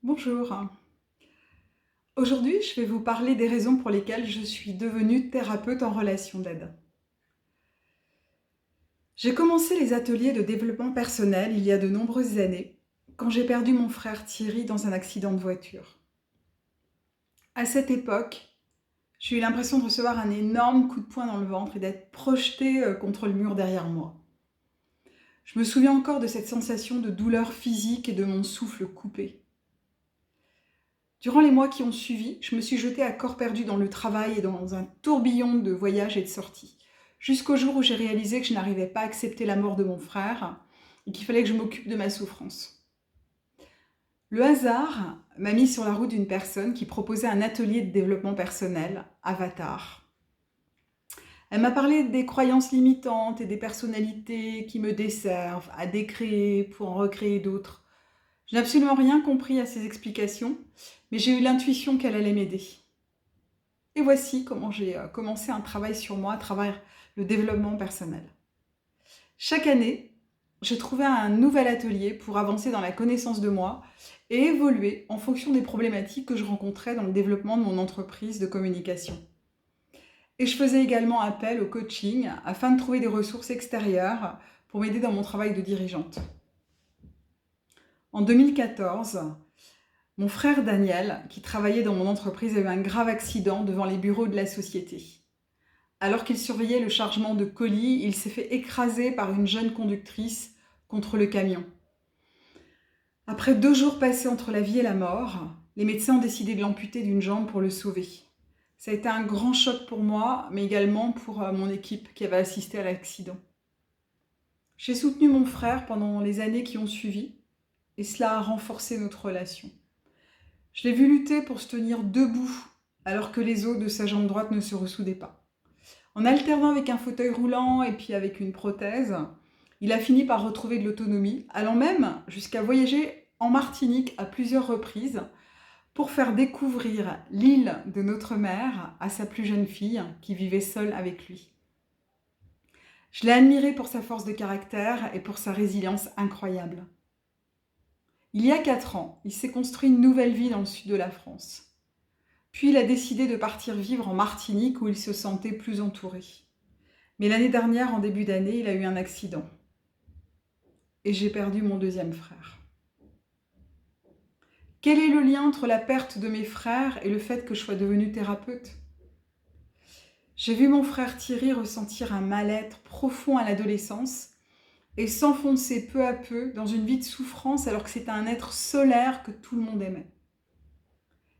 Bonjour. Aujourd'hui, je vais vous parler des raisons pour lesquelles je suis devenue thérapeute en relation d'aide. J'ai commencé les ateliers de développement personnel il y a de nombreuses années, quand j'ai perdu mon frère Thierry dans un accident de voiture. À cette époque, j'ai eu l'impression de recevoir un énorme coup de poing dans le ventre et d'être projetée contre le mur derrière moi. Je me souviens encore de cette sensation de douleur physique et de mon souffle coupé. Durant les mois qui ont suivi, je me suis jetée à corps perdu dans le travail et dans un tourbillon de voyages et de sorties. Jusqu'au jour où j'ai réalisé que je n'arrivais pas à accepter la mort de mon frère et qu'il fallait que je m'occupe de ma souffrance. Le hasard m'a mis sur la route d'une personne qui proposait un atelier de développement personnel, Avatar. Elle m'a parlé des croyances limitantes et des personnalités qui me desservent à décréer pour en recréer d'autres. Je n'ai absolument rien compris à ses explications, mais j'ai eu l'intuition qu'elle allait m'aider. Et voici comment j'ai commencé un travail sur moi à travers le développement personnel. Chaque année, je trouvais un nouvel atelier pour avancer dans la connaissance de moi et évoluer en fonction des problématiques que je rencontrais dans le développement de mon entreprise de communication. Et je faisais également appel au coaching afin de trouver des ressources extérieures pour m'aider dans mon travail de dirigeante. En 2014, mon frère Daniel, qui travaillait dans mon entreprise, a eu un grave accident devant les bureaux de la société. Alors qu'il surveillait le chargement de colis, il s'est fait écraser par une jeune conductrice contre le camion. Après 2 jours passés entre la vie et la mort, les médecins ont décidé de l'amputer d'une jambe pour le sauver. Ça a été un grand choc pour moi, mais également pour mon équipe qui avait assisté à l'accident. J'ai soutenu mon frère pendant les années qui ont suivi, et cela a renforcé notre relation. Je l'ai vu lutter pour se tenir debout, alors que les os de sa jambe droite ne se ressoudaient pas. En alternant avec un fauteuil roulant et puis avec une prothèse, il a fini par retrouver de l'autonomie, allant même jusqu'à voyager en Martinique à plusieurs reprises pour faire découvrir l'île de notre mère à sa plus jeune fille qui vivait seule avec lui. Je l'ai admiré pour sa force de caractère et pour sa résilience incroyable. Il y a 4 ans, il s'est construit une nouvelle vie dans le sud de la France. Puis il a décidé de partir vivre en Martinique où il se sentait plus entouré. Mais l'année dernière, en début d'année, il a eu un accident. Et j'ai perdu mon deuxième frère. Quel est le lien entre la perte de mes frères et le fait que je sois devenue thérapeute ? J'ai vu mon frère Thierry ressentir un mal-être profond à l'adolescence et s'enfoncer peu à peu dans une vie de souffrance alors que c'était un être solaire que tout le monde aimait.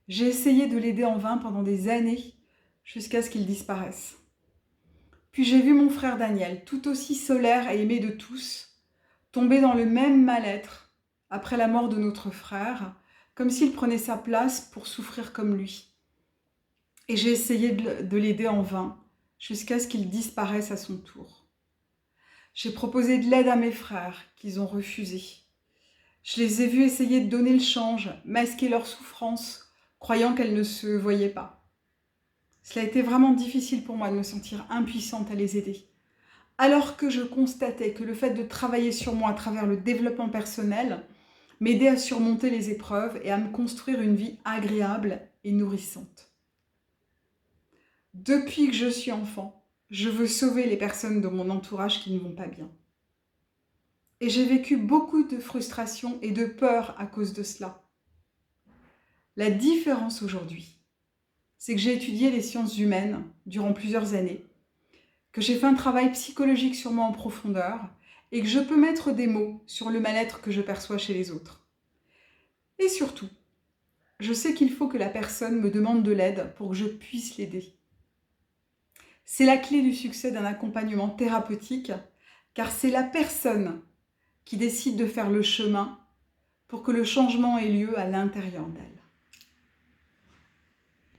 J'ai essayé de l'aider en vain pendant des années jusqu'à ce qu'il disparaisse. Puis j'ai vu mon frère Daniel, tout aussi solaire et aimé de tous, tomber dans le même mal-être après la mort de notre frère, comme s'il prenait sa place pour souffrir comme lui. Et j'ai essayé de l'aider en vain, jusqu'à ce qu'il disparaisse à son tour. J'ai proposé de l'aide à mes frères, qu'ils ont refusé. Je les ai vus essayer de donner le change, masquer leur souffrance, croyant qu'elle ne se voyait pas. Cela a été vraiment difficile pour moi de me sentir impuissante à les aider. Alors que je constatais que le fait de travailler sur moi à travers le développement personnel m'aidait à surmonter les épreuves et à me construire une vie agréable et nourrissante. Depuis que je suis enfant, je veux sauver les personnes de mon entourage qui ne vont pas bien. Et j'ai vécu beaucoup de frustration et de peur à cause de cela. La différence aujourd'hui, c'est que j'ai étudié les sciences humaines durant plusieurs années, que j'ai fait un travail psychologique sur moi en profondeur et que je peux mettre des mots sur le mal-être que je perçois chez les autres. Et surtout, je sais qu'il faut que la personne me demande de l'aide pour que je puisse l'aider. C'est la clé du succès d'un accompagnement thérapeutique, car c'est la personne qui décide de faire le chemin pour que le changement ait lieu à l'intérieur d'elle.